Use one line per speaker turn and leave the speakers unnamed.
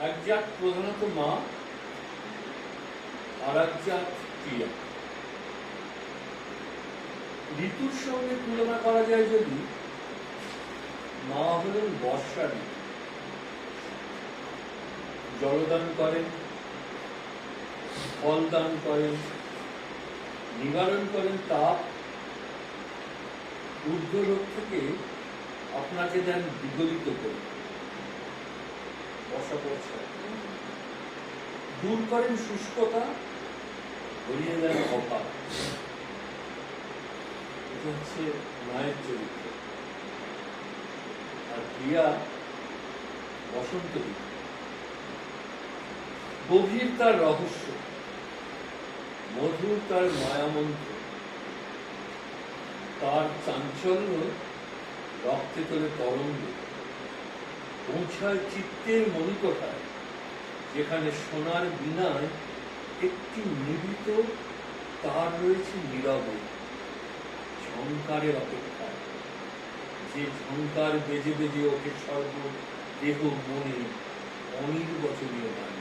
এক জাত প্রধানত মা, আর এক জাত ক্রিয়া। ঋতুর সঙ্গে তুলনা করা যায় যদি, মা হলেন বর্ষা ঋতু, জলদান করেন, ফল দান করেন, নিবারণ করেন তাপ, ঊর্ধ্বলোক থেকে আপনাকে দেন বিগলিত করে, বর্ষা পড়ছে, দূর করেন শুষ্কতা, ভরিয়ে দেন অভাব। এটা হচ্ছে মায়ের চরিত্র। আর ক্রিয়া বসন্ত ঋতু, গভীর তার রহস্য, মধুর তার মায়ামন্ত্র, তার চাঞ্চল্য রক্তে তোলে তরঙ্গ, পৌঁছায় চিত্তের মণিকোঠায়, যেখানে সোনার বীণায় একটি নিবিত তার রয়েছে নীরবে, ঝংকারের অপেক্ষায়, যে ঝংকার বেজে বেজে ওঠে সর্ব দেহ মনে অনির্বচনীয় গান।